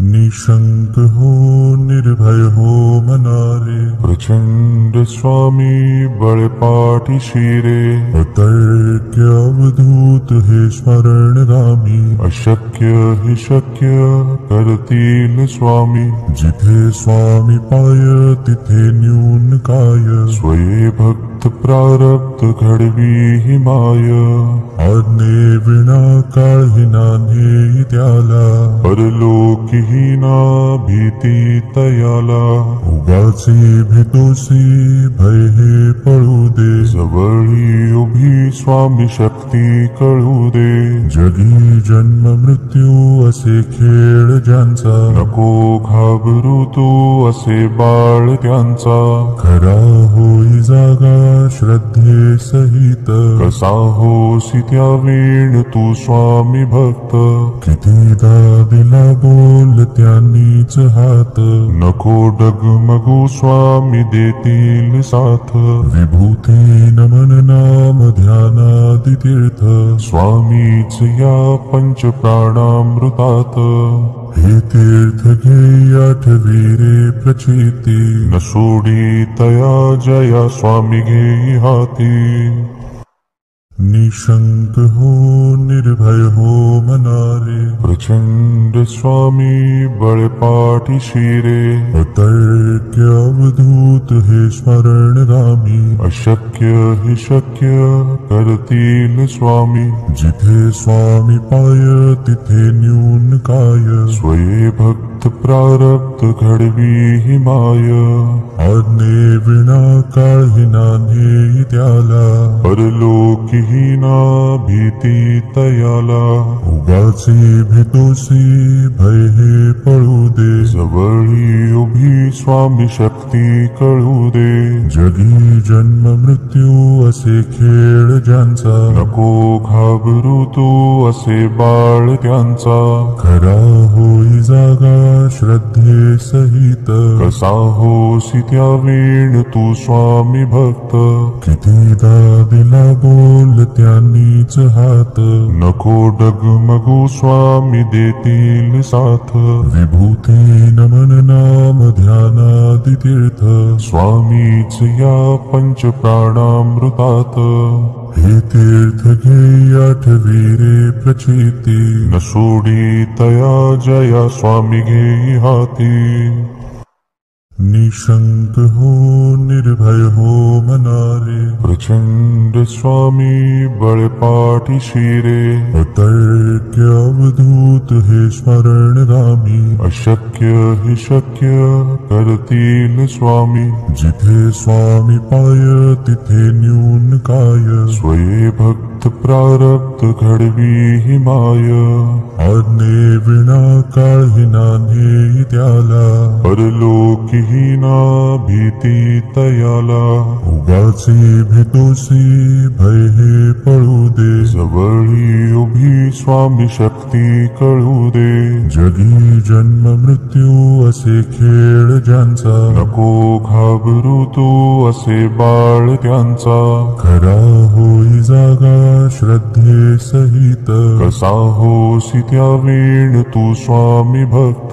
निशंक हो निर्भय हो मनारे, प्रचंड स्वामी बळपाठी शिरे, अतर्क्य अवधूत हे स्मरणगामी, अशक्य हि शक्य करतील स्वामी, जिथे स्वामी पाय तिथे न्यून काय, स्वये भक्त प्रारब्ध घडवी हि माय, आज्ञे विना काळही नान्हे त्याला, परलोकीहीना भीती तयाला, उगाचे भेतोसी भय हे पळू दे, जवळी उभी स्वामी शक्ती कळू दे, जगी जन्म मृत्यू असे खेळ ज्यांचा, नको घाबरू तू असे बाळ त्यांचा, खरा होई जागा श्रद्धे सहित, कसा होसी त्या वेळ तू स्वामी भक्त, कितीदा दिला बोल त्यांनीच हात, नको डगमगू स्वामी देतील साथ, विभूती नमन नाम ध्यानादि तीर्थ, स्वामीच या पंच प्राणामृतात, हे तीर्थ घे आठवी रे प्रचिती, न सोडी तया जया स्वामी घेई हाती, निशंक हो निर्भय हो मनारे, प्रचंड स्वामी बळपाठी शिरे, अतर्क्य अवधूत हे स्मरणगामी, अशक्य हि शक्य करतील स्वामी, जिथे स्वामी पाय तिथे न्यून काय, स्वये भक्त प्रारब्ध घडवी हि माय, आज्ञे विना काळही नान्हे त्याला, परलोकीहीना भीती तयाला, उगाचे भेतोसी भय हे पळू दे, जवळी उभी स्वामी शक्ती कळू दे, जगी जन्म मृत्यू असे खेळ ज्यांचा, नको घाबरू तू असे बाळ त्यांचा, खरा होई जागा श्रद्धे सहित, कसा होसी त्या वेळ तू स्वामी भक्त, कितीदा दिला बोल त्यांनीच हात, नको डगमगू स्वामी देतील साथ, विभूती नमन नाम ध्यानादि तीर्थ, स्वामीच या पंच प्राणामृतात, हे तीर्थ घे आठवी रे प्रचिती, न सोडी तया जया स्वामी घेई हाती, निशंक हो निर्भय हो मनारे, प्रचंड स्वामी बळपाठी शिरे, अतर्क्य अवधूत हे स्मरणगामी, अशक्य हि शक्य करतील स्वामी, जिथे स्वामी पाय तिथे न्यून काय, स्वये भक्त प्रारब्ध घडवी हि माय, आज्ञे विना काळही नान्हे त्याला, परलोकीहीना भीती तयाला, उगाचे भेतोसी भय हे पळू दे, जवळी उभी स्वामी शक्ती कळू दे, जगी जन्म मृत्यू असे खेळ ज्यांचा, नको घाबरू तू असे बाळ त्यांचा, खरा होई जागा श्रद्धे सहित, कसा होसी त्या वेळ तू स्वामी भक्त,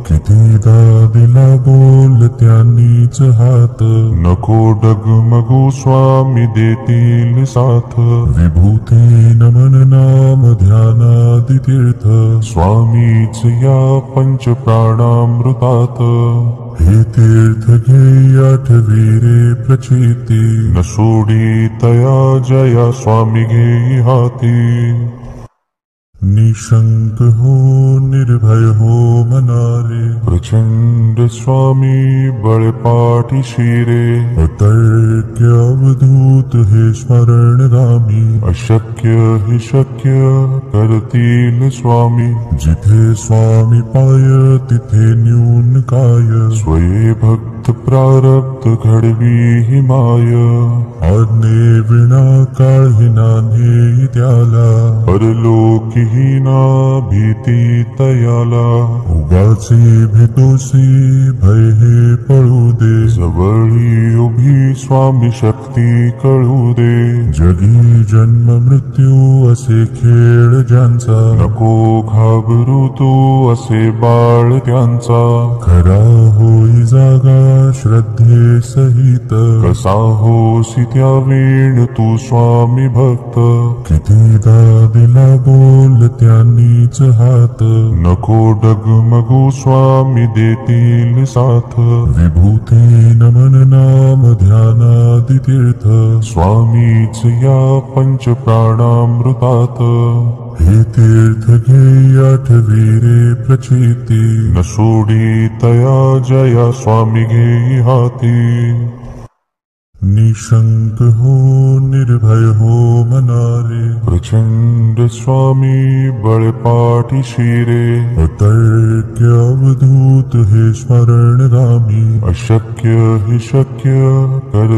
कितीदा दिला बोल त्यांनीच हात, नको डगमगू स्वामी देतील साथ, विभूती नमन नाम ध्यानादि तीर्थ, स्वामीच या पंच प्राणामृतात, हे तीर्थ घे आठवी रे प्रचिती, न सोडी तया जया स्वामी घेई हाती, निशंक हो निर्भय हो मनारे, प्रचंड स्वामी बळपाठी शिरे, अतर्क्य अवधूत हे स्मरणगामी, अशक्य हि शक्य करतील स्वामी, जिथे स्वामी पाय तिथे न्यून काय, स्वये भक्त प्रारब्ध घडवी हि माय, आज्ञे विना काळही नान्हे त्याला, परलोकीहीना भीती तयाला, उगाचे भेतोसी भय हे पळू दे, जवळी उभी स्वामी शक्ती भक्ती कळू दे. जगी जन्म मृत्यू असे खेळ ज्यांचा, नको घाबरू तू असे बाळ त्यांचा. खरा होई जागा श्रद्धे सहित, कसा होसी त्या वेळ तू स्वामी भक्त. कितीदा दिला बोल त्यांनीच हात, नको डगमगू स्वामी देतील साथ. विभूती नमन नाम ध्यानादि तीर्थ, स्वामीच या पंच प्राणामृतात. हे तीर्थ घे आठवी रे प्रचिती, न सोडी तया जया स्वामी घेई हाती. निशंक हो निर्भय हो मनारे, प्रचंड स्वामी बळपाठी शिरे. अतर्क्य अवधूत हे स्मरणगामी, अशक्य हे शक्य कर